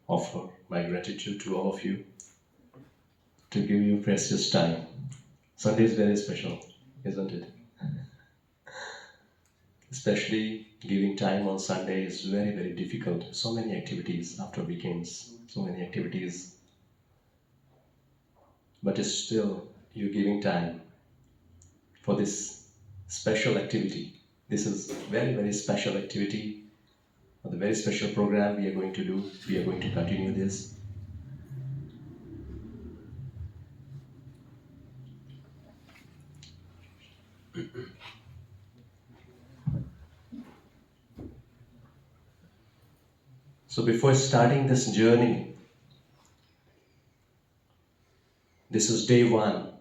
offer my gratitude to all of you to give you precious time. Sunday is very special, isn't it? Especially giving time on Sunday is very, very difficult. So many activities after weekends, so many activities, but it's still you're giving time for this special activity. This is very, very special activity, the very special program we are going to do. We are going to continue this. So before starting this journey, this is day one.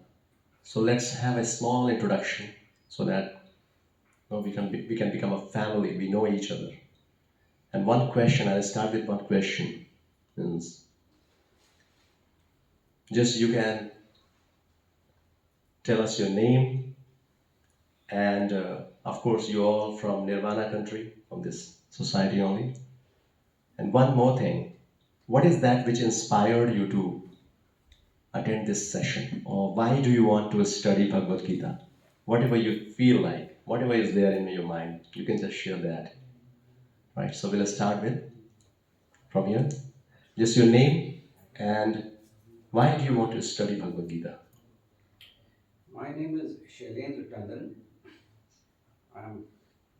So let's have a small introduction so that we can become a family. We know each other. And one question, I'll start with one question. Is just you can tell us your name and of course you're all from Nirvana country, from this society only. And one more thing, what is that which inspired you to attend this session, or why do you want to study Bhagavad Gita? Whatever you feel like, whatever is there in your mind, you can just share that. Right, so we'll start with from here. Just your name and why do you want to study Bhagavad Gita? My name is Shailendra Tandon. I'm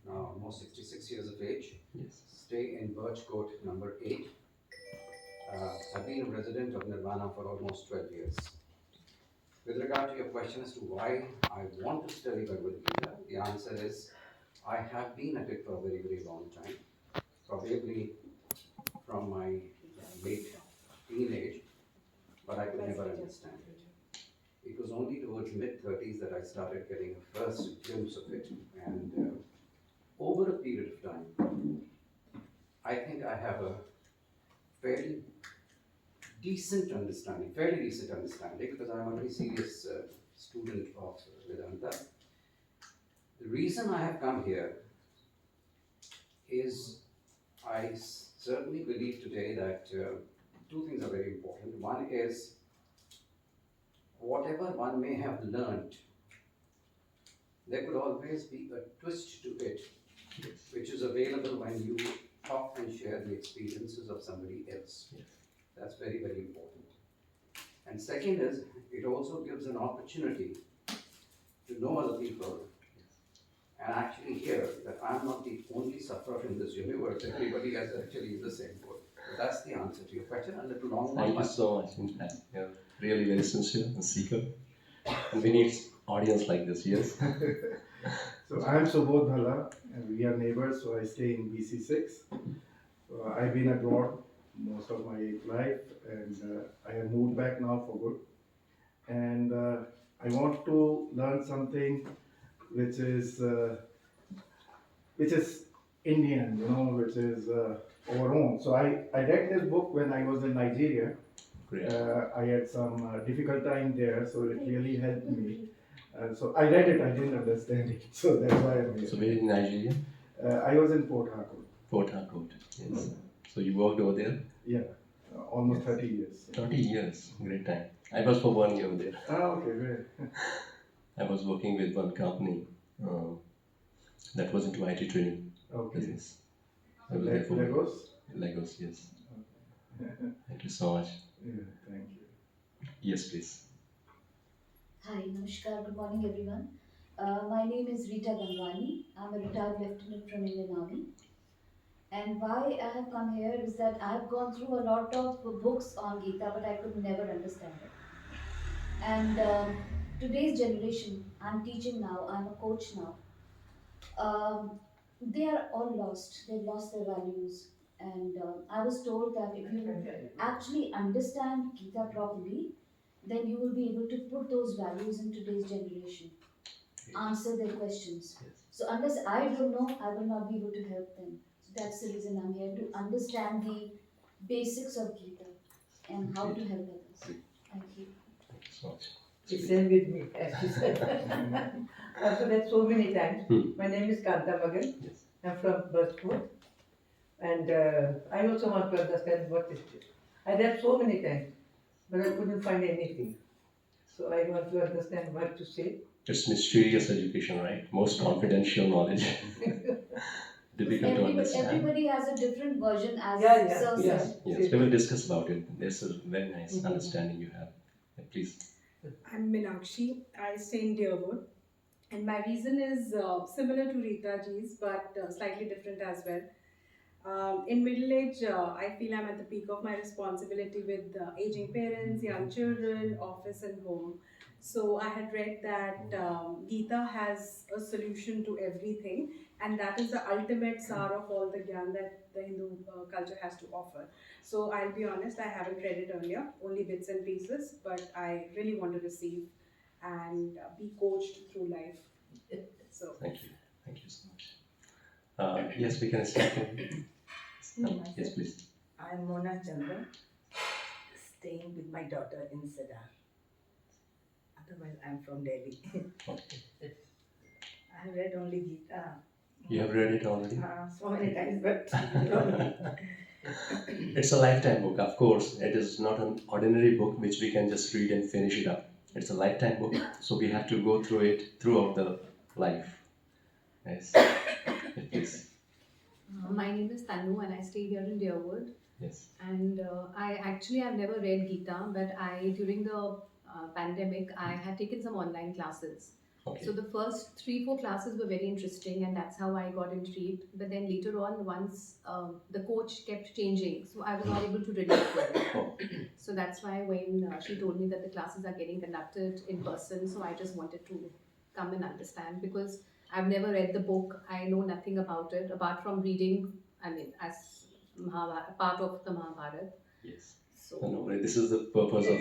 now almost 66 years of age. Yes. Stay in Birch Court number 8. I've been a resident of Nirvana for almost 12 years. With regard to your question as to why I want to study Bhagavad Gita, the answer is I have been at it for a very, very long time. Probably from my late teenage, but I could never understand it. It was only towards mid-30s that I started getting a first glimpse of it, and over a period of time, I think I have a fairly fairly decent understanding, because I'm a very serious student of Vedanta. The reason I have come here is I certainly believe today that two things are very important. One is whatever one may have learned, there could always be a twist to it, which is available when you talk and share the experiences of somebody else. Yes. That's very, very important. And second is, it also gives an opportunity to know other people and actually hear that I'm not the only sufferer in this universe. Everybody is actually in the same boat. So that's the answer to your question. A little long one. Thank you so much. In fact, you're really very sincere and seeker. And we need audience like this, yes? So I am Subodh Bhala, and we are neighbors, so I stay in BC6. So I've been abroad most of my life, and I have moved back now for good. And I want to learn something which is which is Indian, which is our own. So I read this book when I was in Nigeria. Great. I had some difficult time there, so it really helped me. So I read it, I didn't understand it, so that's why I'm here. So where in Nigeria? I was in Port Harcourt. Port Harcourt, yes. So you worked over there? Yeah, almost 30 years. 30 years, great time. I was for 1 year over there. Okay, great. I was working with one company that was into IT training business. I was there for Lagos? Lagos, yes. Thank you so much. Yeah, thank you. Yes, please. Hi, Namaskar, good morning everyone. My name is Rita Gangwani. I'm a retired lieutenant from Indian Army. And why I have come here is that I've gone through a lot of books on Gita, but I could never understand it. And today's generation, I'm teaching now, I'm a coach now, they are all lost. They've lost their values. And I was told that if you actually understand Gita properly, then you will be able to put those values in today's generation, answer their questions. Yes. So unless I don't know, I will not be able to help them. So that's the reason I'm here, to understand the basics of Gita and how to help others. Thank you. Thank you so much. She said with me, as she said. I've said that so many times. My name is Kanta Magan. Yes. I'm from Birchwood. And I also want to understand what is it. I read so many times, but I couldn't find anything. So I want to understand what to say. It's mysterious education, right? Most confidential knowledge. Difficult to understand. Everybody has a different version, as Yeah, yeah, Sir yeah. said. Yes, we will discuss about it. There's a very nice Mhm. understanding you have. Yeah, please. I'm Minakshi. I stay in Dearwood. And my reason is similar to Rita ji's, but slightly different as well. In middle age, I feel I'm at the peak of my responsibility with aging parents, young children, office, and home. So I had read that Gita has a solution to everything, and that is the ultimate sar of all the gyan that the Hindu culture has to offer. So I'll be honest, I haven't read it earlier, only bits and pieces, but I really want to receive and be coached through life. So Thank you. Thank you so much. Yes, we can start. Yes, please. I'm Mona Chandra, staying with my daughter in Cedar. Otherwise, I'm from Delhi. Okay. I have read only Gita You have read it already? so many times, but It's a lifetime book, of course. It is not an ordinary book which we can just read and finish it up. It's a lifetime book, so we have to go through it throughout the life. Yes. Yes, please. My name is Tanu and I stay here in Dearwood. Yes. And I've never read Gita, but during the pandemic, I had taken some online classes. Okay. So the first 3-4 classes were very interesting, and that's how I got intrigued. But then later on, once the coach kept changing, so I was not able to relate to it. Oh. So that's why when she told me that the classes are getting conducted in person, so I just wanted to come and understand, because I've never read the book. I know nothing about it apart from reading. I mean, as part of the Mahabharata. Yes. So No, this is the purpose of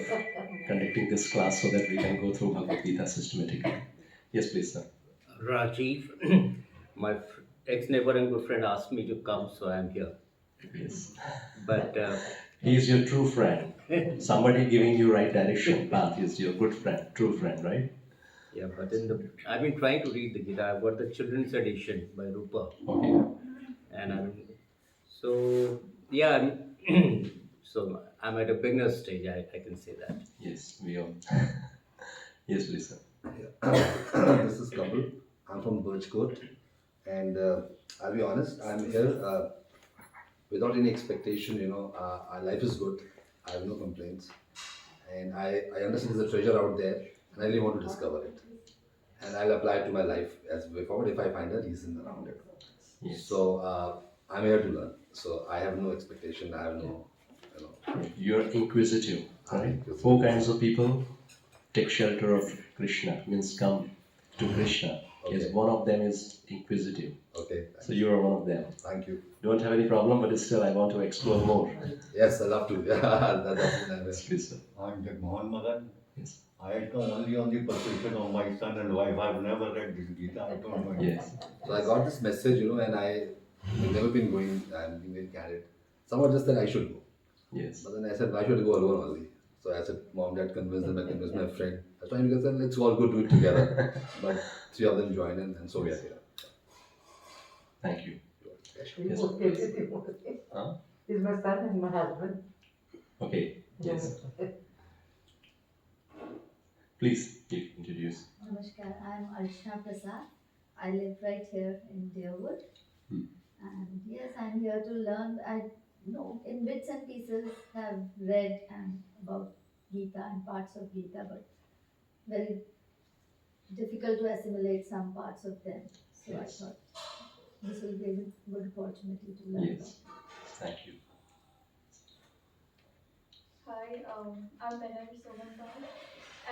conducting this class so that we can go through Bhagavad Gita systematically. Yes, please, sir. Rajiv, my ex-neighbor and good friend asked me to come, so I'm here. Yes. But He is your true friend. Somebody giving you right direction, path is your good friend, true friend, right? yeah, but I've been trying to read the Gita. I've got the children's edition by Rupa, Okay. and so yeah, so I'm at a beginner stage. I can say that. Yes, we all. Yes, please, sir. This is Kapil. I'm from Birchcourt, and I'll be honest, I'm here without any expectation. Our life is good. I have no complaints, and I understand there's a treasure out there, and I really want to discover it, and I'll apply it to my life as way forward if I find a reason around it. Yes. So I'm here to learn. So I have no expectation. I have no, You're inquisitive, I'm right? inquisitive. 4 kinds of people take shelter of Krishna, means come to Krishna. Yes, Okay. one of them is inquisitive. Okay. So you are one of them. Thank you. Don't have any problem, but still I want to explore more. Yes, I love to. Yeah, that's what I'm Yes, please, sir. I'm Jagmohan Madan. Yes. I had come only on the persuasion of my son and wife. I've never read this Gita. I don't know. Yes. So I got this message, and I've never been going and being very candid. Someone just said I should go. Yes. But then I said, why should I go alone only? So I said, mom, dad convinced them, I convinced my friend. I was trying to get them, let's all go do it together. But 3 of them joined in, and so we are here. Thank you. We Yes, both please. get it. Huh? He's my son and my husband. Okay. Yes. Please introduce. Namaskar, I'm Archana Prasad. I live right here in Dearwood. Hmm. And yes, I'm here to learn. I know in bits and pieces have read and about Gita and parts of Gita, but very difficult to assimilate some parts of them. So Yes. I thought this will be a good opportunity to learn. Yes. Thank you. Hi, I'm Benay Somanpal,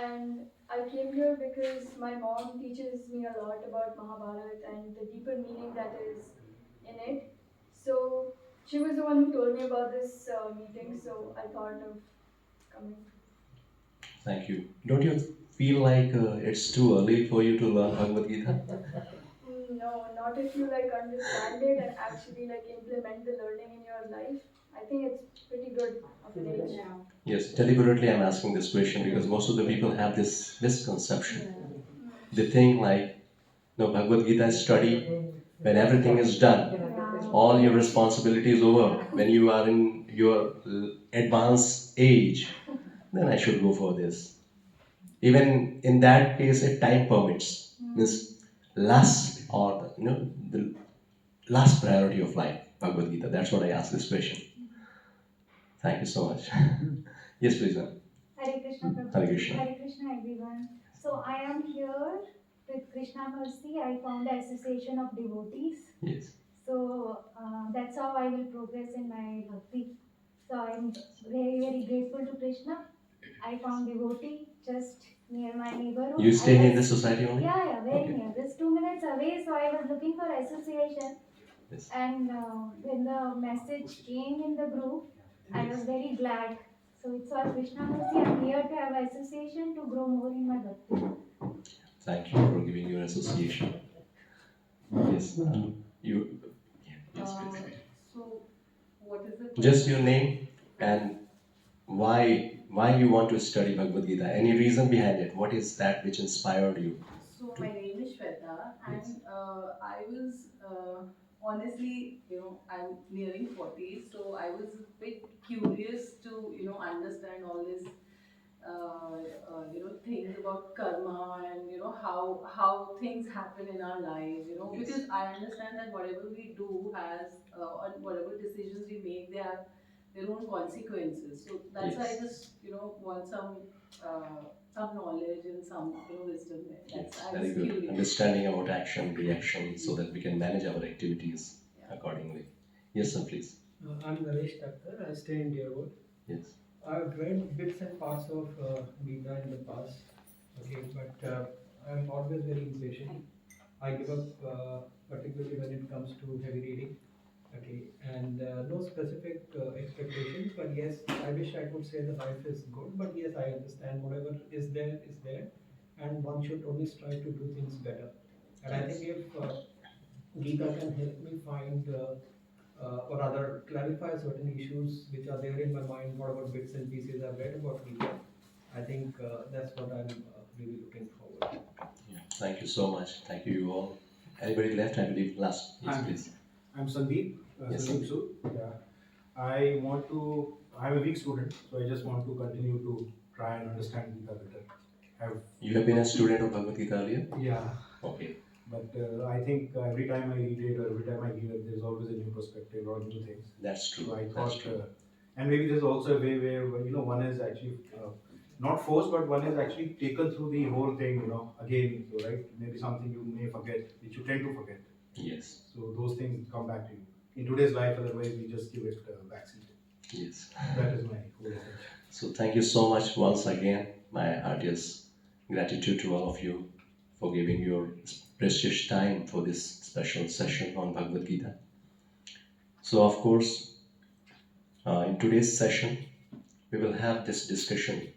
and I came here because my mom teaches me a lot about Mahabharata and the deeper meaning that is in it. So she was the one who told me about this meeting, so I thought of coming. Thank you. Don't you feel like it's too early for you to learn Bhagavad Gita? No, not if you understand it and actually implement the learning in your life. I think it's pretty good of an age now. Yes, deliberately I'm asking this question because most of the people have this misconception. They think no, Bhagavad Gita is studied when everything is done. all your responsibility is over, when you are in your advanced age, then I should go for this. Even in that case, if time permits, means last or the last priority of life, Bhagavad Gita. That's what I asked this question. Thank you so much. Yes, please, ma'am. Hare Krishna Prabhu. Hare Krishna. Hare Krishna everyone. So I am here with Krishna Mercy. I found the association of devotees. Yes. So that's how I will progress in my bhakti. So I am very, very grateful to Krishna. I found devotee just near my neighborhood. You stay in this society only? Yeah, very Okay. near. Just 2 minutes away. So I was looking for association. Yes. And when the message came in the group, I was very glad. So it's all Krishna Mercy. I'm here to have association to grow more in my bhakti. Thank you for giving your association. Yes. You. Yes, please. So, what is the Just your name and why you want to study Bhagavad Gita. Any reason behind it? What is that which inspired you? So my name is Shweta, and I was honestly, I'm nearing 40, so I was a bit curious to, understand all this, things about karma and how things happen in our lives. Yes. Because I understand that whatever we do has, or whatever decisions we make, they have their own consequences. So that's why I Yes. just, want some knowledge and some wisdom there. That's Yes, I very was good. curious. Understanding about action, reaction, so that we can manage our activities Yeah. accordingly. Yes, sir, please. I'm Naresh Thakkar. I stay in Dearwood. Yes. I've read bits and parts of Gita in the past, okay, but I'm always very impatient. I give up, particularly when it comes to heavy reading, okay, and no specific expectations, but yes, I wish I could say the life is good, but yes, I understand whatever is there, and one should only strive to do things better. And I think if Gita can help me find or rather clarify certain issues which are there in my mind, whatever bits and pieces I've read about Gita. I think that's what I'm really looking forward to. Yeah. Thank you so much. Thank you all. Anybody left? I believe last. Yes, I'm- please. I'm Sandeep. Yes, Sandeep Sood. Yeah. I'm a weak student, so I just want to continue to try and understand Gita better. You have been a student of Bhagavad Gita earlier? Yeah. Okay. But I think every time I read it or every time I hear it, there's always a new perspective or new things. That's true. So I That's thought, true. and maybe there's also a way where one is actually not forced, but one is actually taken through the whole thing, again. So right, maybe something you may forget, which you tend to forget. Yes. So those things come back to you in today's life. Otherwise, we just give it backseat. Yes. That is my whole intention. So thank you so much once again. My heartiest gratitude to all of you for giving your precious time for this special session on Bhagavad Gita. So of course, in today's session, we will have this discussion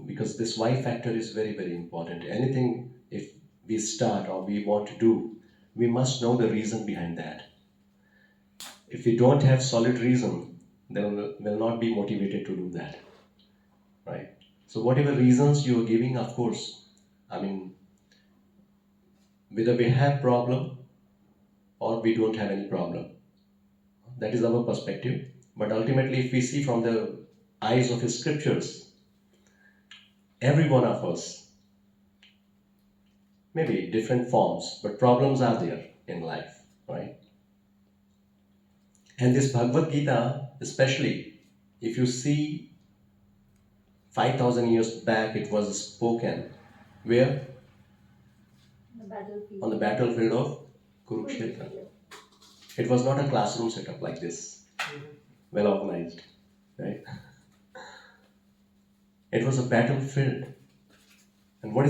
because this why factor is very, very important. Anything, if we start or we want to do, we must know the reason behind that. If we don't have solid reason, then we'll not be motivated to do that, right? So whatever reasons you are giving, of course, I mean, whether we have problem or we don't have any problem, that is our perspective. But ultimately, if we see from the eyes of the scriptures, every one of us, maybe different forms, but problems are there in life, right? And this Bhagavad Gita, especially if you see 5,000 years back, it was spoken where? The battlefield. On the battlefield of Kurukshetra. It was not a classroom setup like this, well organized, right? It was a battlefield. And what is